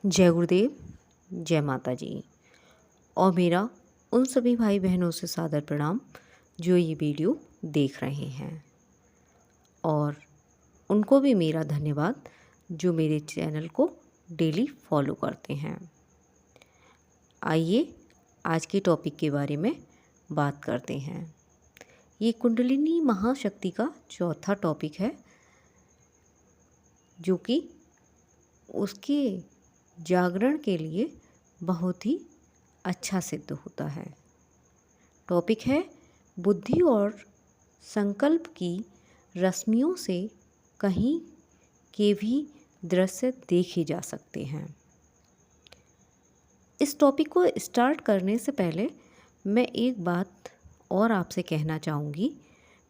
जय गुरुदेव, जय माता जी। और मेरा उन सभी भाई बहनों से सादर प्रणाम जो ये वीडियो देख रहे हैं, और उनको भी मेरा धन्यवाद जो मेरे चैनल को डेली फॉलो करते हैं। आइए आज के टॉपिक के बारे में बात करते हैं। ये कुंडलिनी महाशक्ति का चौथा टॉपिक है, जो कि उसके जागरण के लिए बहुत ही अच्छा सिद्ध होता है। टॉपिक है बुद्धि और संकल्प की रश्मियों से कहीं के भी दृश्य देखे जा सकते हैं। इस टॉपिक को स्टार्ट करने से पहले मैं एक बात और आपसे कहना चाहूँगी।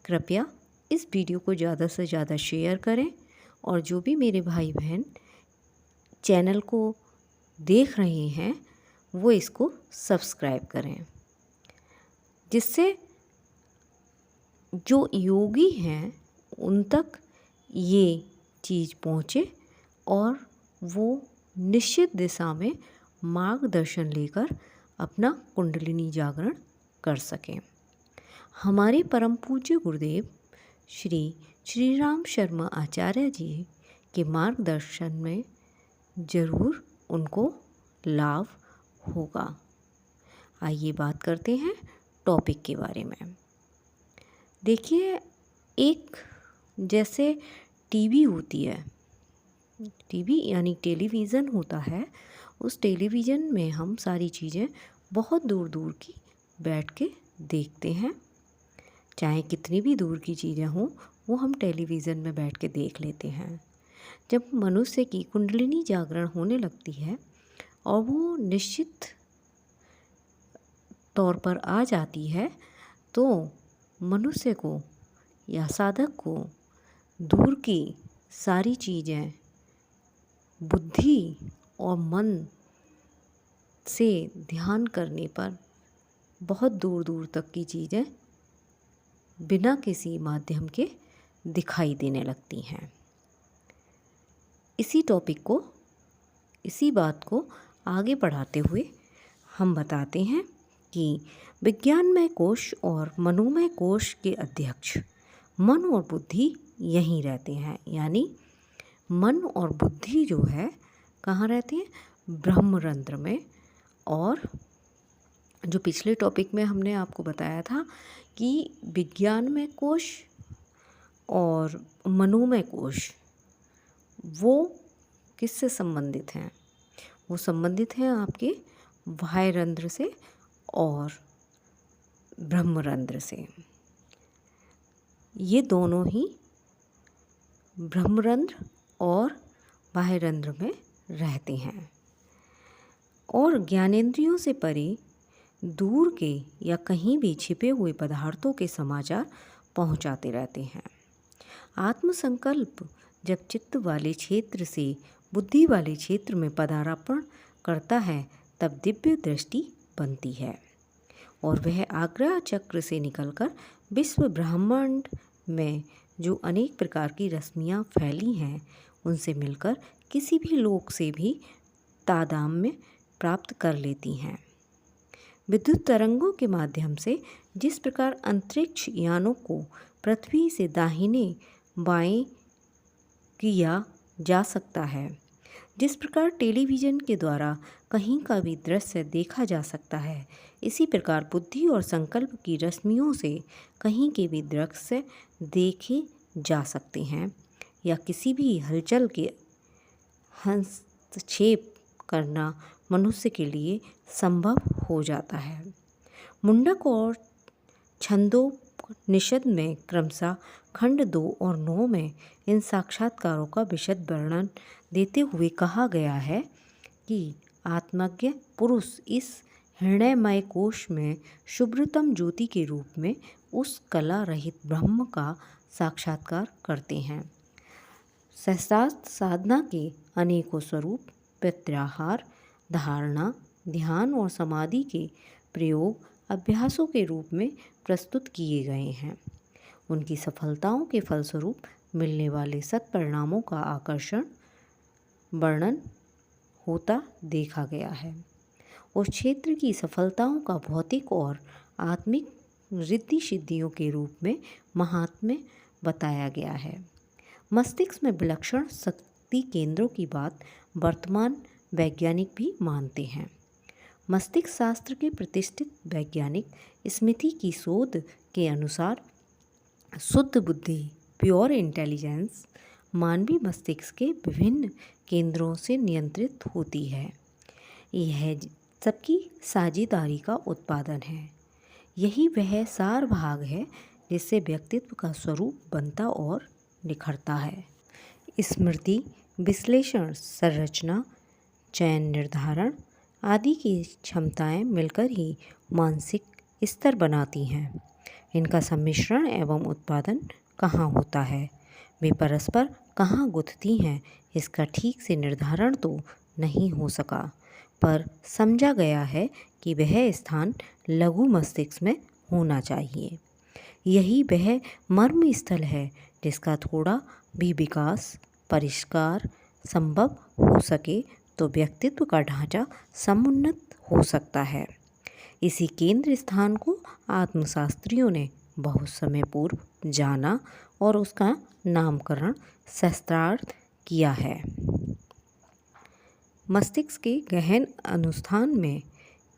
कृपया इस वीडियो को ज़्यादा से ज़्यादा शेयर करें, और जो भी मेरे भाई बहन चैनल को देख रहे हैं वो इसको सब्सक्राइब करें, जिससे जो योगी हैं उन तक ये चीज़ पहुँचे और वो निश्चित दिशा में मार्गदर्शन लेकर अपना कुंडलिनी जागरण कर सकें। हमारे परम पूज्य गुरुदेव श्री श्री राम शर्मा आचार्य जी के मार्गदर्शन में ज़रूर उनको लाभ होगा। आइए बात करते हैं टॉपिक के बारे में। देखिए, एक जैसे टीवी होती है, टीवी यानी टेलीविज़न होता है। उस टेलीविज़न में हम सारी चीज़ें बहुत दूर दूर की बैठ के देखते हैं। चाहे कितनी भी दूर की चीज़ें हों, वो हम टेलीविज़न में बैठ के देख लेते हैं। जब मनुष्य की कुंडलिनी जागरण होने लगती है और वो निश्चित तौर पर आ जाती है, तो मनुष्य को या साधक को दूर की सारी चीज़ें बुद्धि और मन से ध्यान करने पर बहुत दूर दूर तक की चीज़ें बिना किसी माध्यम के दिखाई देने लगती हैं। इसी बात को आगे बढ़ाते हुए हम बताते हैं कि विज्ञानमय कोश और मनोमय कोश के अध्यक्ष मन और बुद्धि यहीं रहते हैं। यानी मन और बुद्धि जो है कहाँ रहते हैं? ब्रह्मरंध्र में। और जो पिछले टॉपिक में हमने आपको बताया था कि विज्ञानमय कोश और मनोमय कोश वो किससे संबंधित हैं? वो संबंधित हैं आपके बाह्यरंध्र से और ब्रह्मरंध्र से। ये दोनों ही ब्रह्मरंध्र और बाह्यरंध्र में रहते हैं और ज्ञानेंद्रियों से परे दूर के या कहीं भी छिपे हुए पदार्थों के समाचार पहुंचाते रहते हैं। आत्मसंकल्प जब चित्त वाले क्षेत्र से बुद्धि वाले क्षेत्र में पदार्पण करता है, तब दिव्य दृष्टि बनती है और वह आज्ञा चक्र से निकलकर विश्व ब्रह्मांड में जो अनेक प्रकार की रश्मियाँ फैली हैं उनसे मिलकर किसी भी लोक से भी तादात्म्य प्राप्त कर लेती हैं। विद्युत तरंगों के माध्यम से जिस प्रकार अंतरिक्ष यानों को पृथ्वी से दाहिने बाएं किया जा सकता है, जिस प्रकार टेलीविज़न के द्वारा कहीं का भी दृश्य देखा जा सकता है, इसी प्रकार बुद्धि और संकल्प की रश्मियों से कहीं के भी दृश्य देखे जा सकते हैं या किसी भी हलचल के हस्तक्षेप करना मनुष्य के लिए संभव हो जाता है। मुंडक और छंदोपनिषद में क्रमशः खंड 2 और 9 में इन साक्षात्कारों का विशद वर्णन देते हुए कहा गया है कि आत्मज्ञ पुरुष इस हृदयमय कोश में शुभ्रतम ज्योति के रूप में उस कला रहित ब्रह्म का साक्षात्कार करते हैं। सहस्त्रास्त्र साधना के अनेकों स्वरूप प्रत्याहार, धारणा, ध्यान और समाधि के प्रयोग अभ्यासों के रूप में प्रस्तुत किए गए हैं। उनकी सफलताओं के फलस्वरूप मिलने वाले सत्परिणामों का आकर्षण वर्णन होता देखा गया है। उस क्षेत्र की सफलताओं का भौतिक और आत्मिक रिद्धि सिद्धियों के रूप में महात्म्य बताया गया है। मस्तिष्क में विलक्षण शक्ति केंद्रों की बात वर्तमान वैज्ञानिक भी मानते हैं। मस्तिष्क शास्त्र के प्रतिष्ठित वैज्ञानिक स्मिथी की शोध के अनुसार शुद्ध बुद्धि, प्योर इंटेलिजेंस, मानवीय मस्तिष्क के विभिन्न केंद्रों से नियंत्रित होती है। यह सबकी साझेदारी का उत्पादन है। यही वह सार भाग है जिससे व्यक्तित्व का स्वरूप बनता और निखरता है। स्मृति, विश्लेषण, संरचना, चयन, निर्धारण आदि की क्षमताएं मिलकर ही मानसिक स्तर बनाती हैं। इनका सम्मिश्रण एवं उत्पादन कहाँ होता है, वे परस्पर कहाँ गुंथती हैं, इसका ठीक से निर्धारण तो नहीं हो सका, पर समझा गया है कि वह स्थान लघु मस्तिष्क में होना चाहिए। यही वह मर्म स्थल है जिसका थोड़ा भी विकास, परिष्कार संभव हो सके तो व्यक्तित्व का ढांचा समुन्नत हो सकता है। इसी केंद्र स्थान को आत्मशास्त्रियों ने बहुत समय पूर्व जाना और उसका नामकरण शास्त्रार्थ किया है। मस्तिष्क के गहन अनुसंधान में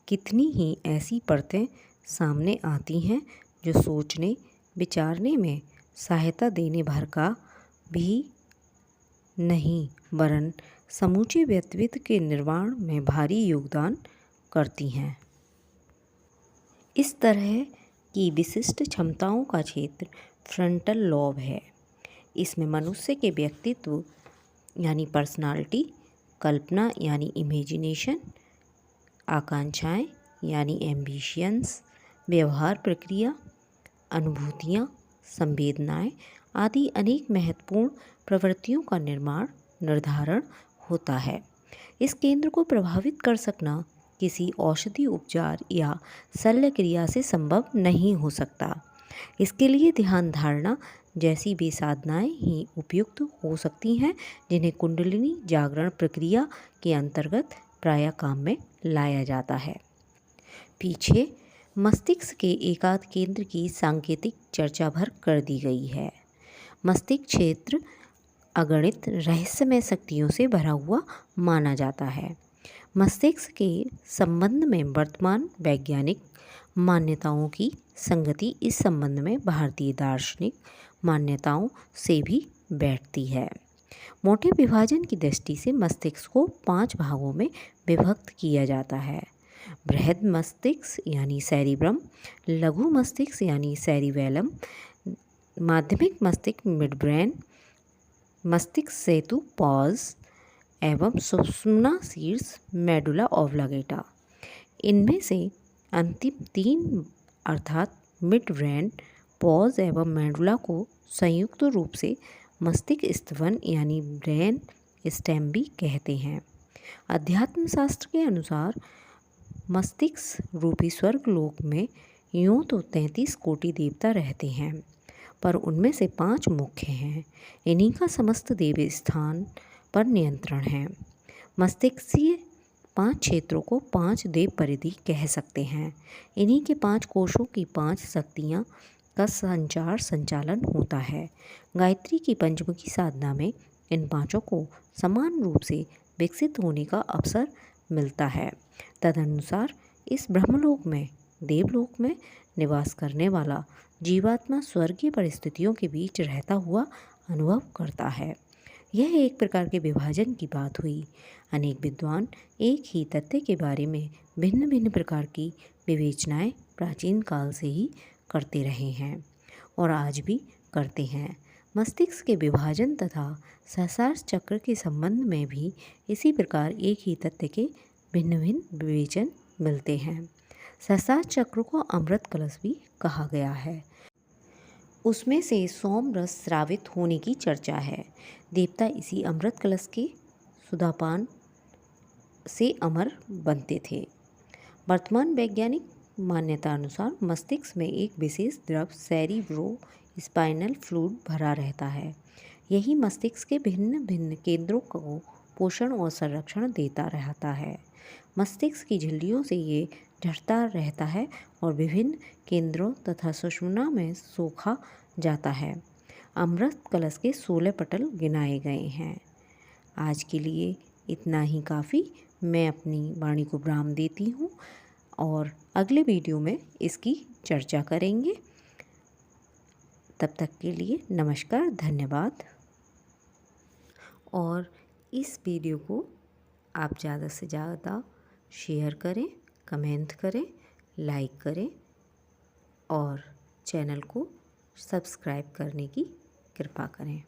कितनी ही ऐसी परतें सामने आती हैं जो सोचने विचारने में सहायता देने भर का भी नहीं वरन समूचे व्यक्तित्व के निर्माण में भारी योगदान करती हैं। इस तरह की विशिष्ट क्षमताओं का क्षेत्र फ्रंटल लॉब है। इसमें मनुष्य के व्यक्तित्व यानी पर्सनालिटी, कल्पना यानी इमेजिनेशन, आकांक्षाएं यानी एम्बिशंस, व्यवहार प्रक्रिया, अनुभूतियाँ, संवेदनाएं आदि अनेक महत्वपूर्ण प्रवृत्तियों का निर्धारण होता है। इस केंद्र को प्रभावित कर सकना किसी औषधि उपचार या शल्य क्रिया से संभव नहीं हो सकता। इसके लिए ध्यान धारणा जैसी वे साधनाएं ही उपयुक्त हो सकती हैं जिन्हें कुंडलिनी जागरण प्रक्रिया के अंतर्गत प्रायः काम में लाया जाता है। पीछे मस्तिष्क के एकाध केंद्र की सांकेतिक चर्चा भर कर दी गई है। मस्तिष्क क्षेत्र अगणित रहस्यमय शक्तियों से भरा हुआ माना जाता है। मस्तिष्क के संबंध में वर्तमान वैज्ञानिक मान्यताओं की संगति इस संबंध में भारतीय दार्शनिक मान्यताओं से भी बैठती है। मोटे विभाजन की दृष्टि से मस्तिष्क को 5 भागों में विभक्त किया जाता है। बृहद मस्तिष्क यानी सेरिब्रम, लघु मस्तिष्क यानी सेरिबेलम, माध्यमिक मस्तिष्क मिड ब्रेन, मस्तिष्क सेतु पॉज एवं सुषुम्ना शीर्ष मेडुला ऑब्लांगेटा। इनमें से अंतिम 3 अर्थात मिड ब्रेन, पॉज एवं मेडुला को संयुक्त रूप से मस्तिष्क स्तवन यानी ब्रेन स्टेम भी कहते हैं। अध्यात्म शास्त्र के अनुसार मस्तिष्क रूपी स्वर्ग लोक में यूँ तो 33 कोटि देवता रहते हैं, पर उनमें से 5 मुख्य हैं। इन्हीं का समस्त देव स्थान पर नियंत्रण है। मस्तिष्कीय 5 क्षेत्रों को 5 देव परिधि कह सकते हैं। इन्हीं के 5 कोशों की 5 शक्तियाँ का संचालन होता है। गायत्री की पंचमुखी साधना में इन 5 को समान रूप से विकसित होने का अवसर मिलता है। तदनुसार इस ब्रह्मलोक में, देवलोक में निवास करने वाला जीवात्मा स्वर्गीय परिस्थितियों के बीच रहता हुआ अनुभव करता है। यह एक प्रकार के विभाजन की बात हुई। अनेक विद्वान एक ही तथ्य के बारे में भिन्न भिन्न प्रकार की विवेचनाएं प्राचीन काल से ही करते रहे हैं और आज भी करते हैं। मस्तिष्क के विभाजन तथा सहस्रार चक्र के संबंध में भी इसी प्रकार एक ही तथ्य के भिन्न भिन्न विवेचन मिलते हैं। सहस्रार चक्र को अमृत कलश भी कहा गया है। उसमें से सोम रस स्रावित होने की चर्चा है। देवता इसी अमृत कलश के सुधापान से अमर बनते थे। वर्तमान वैज्ञानिक मान्यता अनुसार मस्तिष्क में एक विशेष द्रव सेरिब्रो स्पाइनल फ्लूइड भरा रहता है। यही मस्तिष्क के भिन्न भिन्न केंद्रों को पोषण और संरक्षण देता रहता है। मस्तिष्क की झिल्लियों से ये झरता रहता है और विभिन्न केंद्रों तथा सुषुम्ना में सोखा जाता है। अमृत कलश के 16 पटल गिनाए गए हैं। आज के लिए इतना ही काफ़ी। मैं अपनी वाणी को विराम देती हूँ और अगले वीडियो में इसकी चर्चा करेंगे। तब तक के लिए नमस्कार, धन्यवाद। और इस वीडियो को आप ज़्यादा से ज़्यादा शेयर करें, कमेंट करें, लाइक करें और चैनल को सब्सक्राइब करने की कृपा करें।